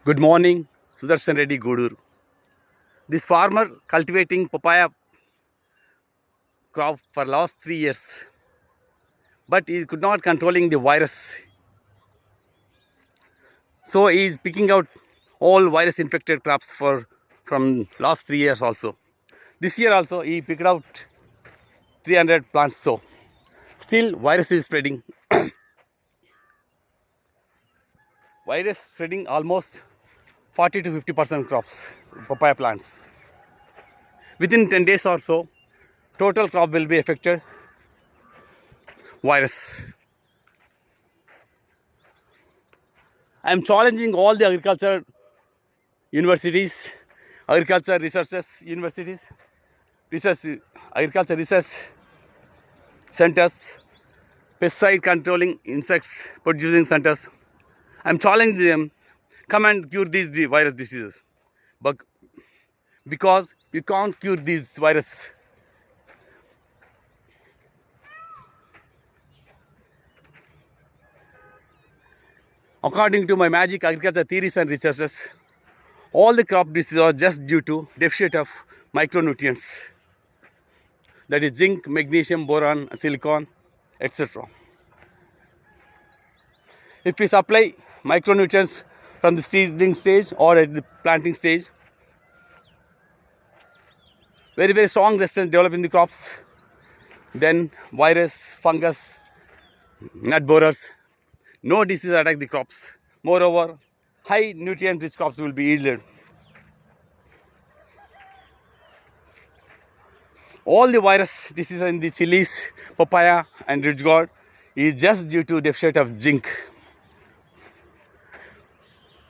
Good morning, Sudarshan Reddy Gudur. This farmer cultivating papaya crop for last 3 years, but he could not controlling the virus. So he is picking out all virus infected crops from last 3 years also. This year also he picked out 300 plants. So still virus is spreading. Virus spreading almost 40 to 50% crops, papaya plants. Within 10 days or so, total crop will be affected. Virus. I am challenging all the agriculture universities, agriculture researchers universities, agriculture research centers, pesticide controlling insects producing centers. I am challenging them, come and cure these virus diseases, but because you can't cure these virus. According to my magic agriculture theories and researches, all the crop diseases are just due to deficit of micronutrients, that is zinc, magnesium, boron, silicon, etc. If we supply micronutrients from the seedling stage or at the planting stage, very strong resistance develop in the crops. Then virus, fungus, nut borers, no disease attack the crops. Moreover, high nutrient rich crops will be yielded. All the virus diseases in the chilies, papaya and ridge gourd is just due to deficit of zinc.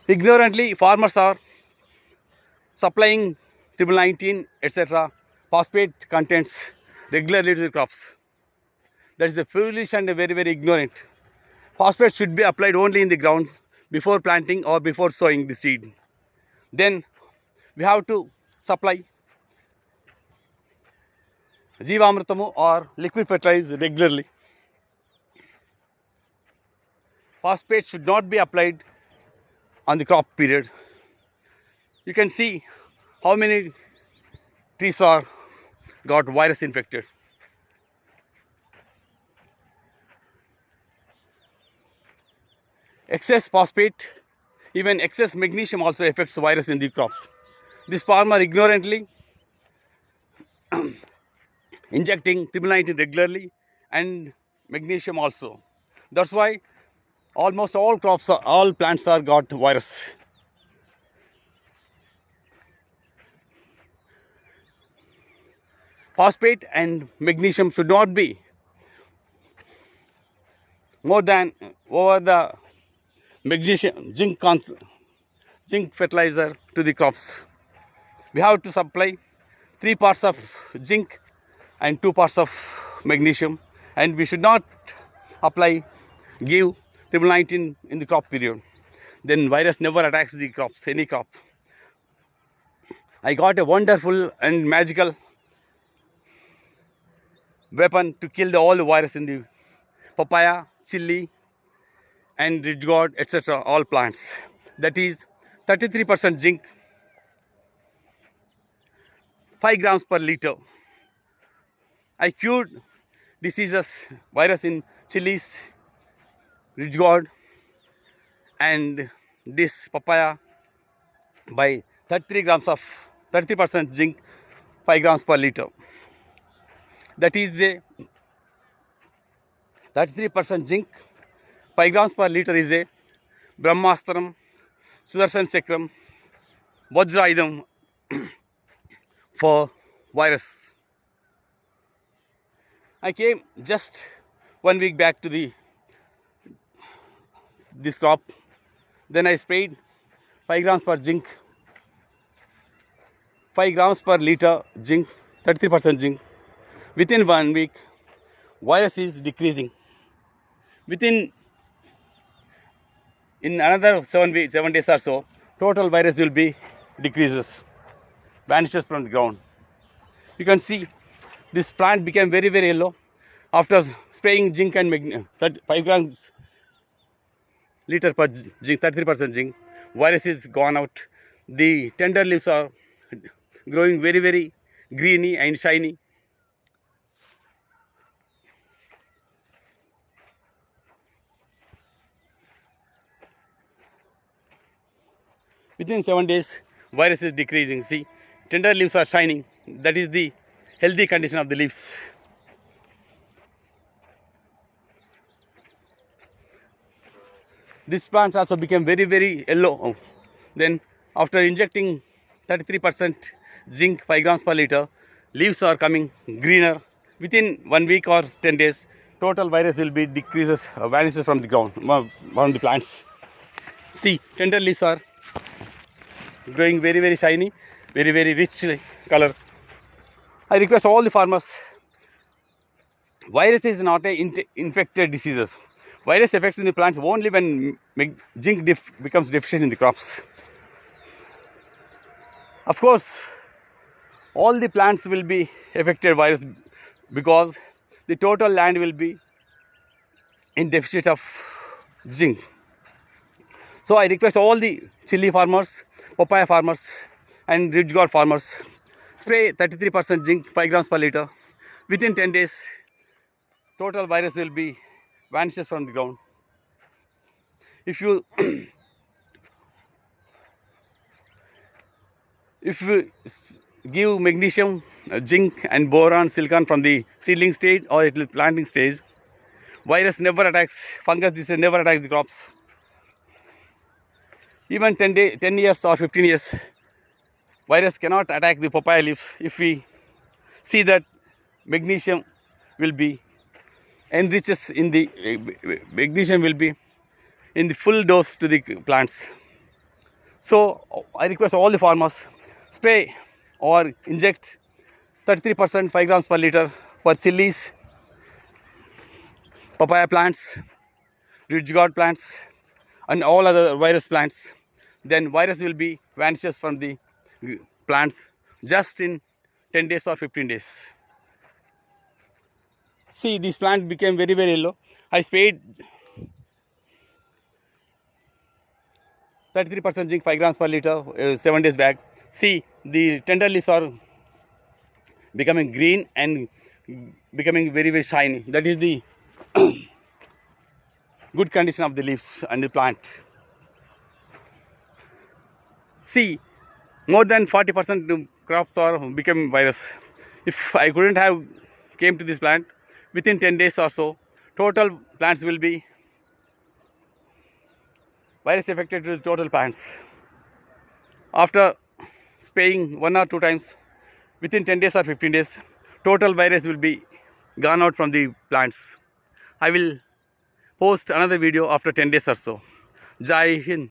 Ignorantly, farmers are supplying triple 19, etc. phosphate contents regularly to the crops. That is a foolish and a very ignorant. Phosphate should be applied only in the ground before planting or before sowing the seed. Then we have to supply Jeevamritamu or liquid fertilizer regularly. Phosphate should not be applied on the crop period. You can see how many trees are got virus infected. Excess phosphate, even excess magnesium also affects virus in the crops. This farmer ignorantly injecting triple 19 regularly and magnesium also. That's why almost all crops, all plants are got virus. Phosphate and magnesium should not be more than over the magnesium zinc fertilizer to the crops. We have to supply 3 parts of zinc and 2 parts of magnesium, and we should not give triple 19 in the crop period. Then virus never attacks the crops, any crop. I got a wonderful and magical weapon to kill all the virus in the papaya, chili and ridge gourd, etc. all plants. That is 33% zinc, 5 grams per liter. I cured diseases, virus in chilies, ridge gourd and this papaya by 30% zinc, 5 grams per liter. That is a 33% zinc, 5 grams per liter is a Brahmastram, Sudarshan Chakram, Vajrayudham for virus. I came just 1 week back to this crop. Then I sprayed 5 grams per zinc, 5 grams per liter zinc, 33% zinc. Within 1 week, virus is decreasing. In another 7 days or so, total virus will be decreases, vanishes from the ground. You can see this plant became very yellow after spraying zinc and 5 grams liter per zinc, 33% zinc. virus is gone out. The tender leaves are growing very, very greeny and shiny. Within 7 days, virus is decreasing. See, tender leaves are shining. That is the healthy condition of the leaves. These plants also became very, very yellow. Then after injecting 33% zinc 5 grams per liter, leaves are coming greener. Within 1 week or 10 days, total virus will be decreases, vanishes from the ground, from the plants. See, tender leaves are growing very, very shiny, very, very rich color. I request all the farmers, virus is not a infected diseases. Virus affects in the plants only when zinc becomes deficient in the crops. Of course, all the plants will be affected virus because the total land will be in deficit of zinc. So I request all the chili farmers, papaya farmers and ridge gourd farmers, spray 33% zinc 5 grams per liter. Within 10 days, total virus will be vanishes from the ground. If you give magnesium, zinc and boron, silicon from the seedling stage or at the planting stage, virus never attacks, fungus disease never attacks the crops. Even 10 years or 15 years, virus cannot attack the papaya leaves if we see that magnesium will be enriches in the magnesium will be in the full dose to the plants. So I request all the farmers, spray or inject 33% 5 grams per liter for chilies, papaya plants, ridge gourd plants and all other virus plants. Then virus will be vanishes from the plants just in 10 days or 15 days. See, this plant became very, very yellow. I sprayed 33% zinc 5 grams per liter 7 days back. See, the tender leaves are becoming green and becoming very, very shiny. That is the good condition of the leaves and the plant. See, more than 40% crops are becoming virus. If I couldn't have came to this plant, within 10 days or so, total plants will be virus affected to the total plants. After spraying 1 or 2 times, within 10 days or 15 days, total virus will be gone out from the plants. I will post another video after 10 days or so. Jai Hind.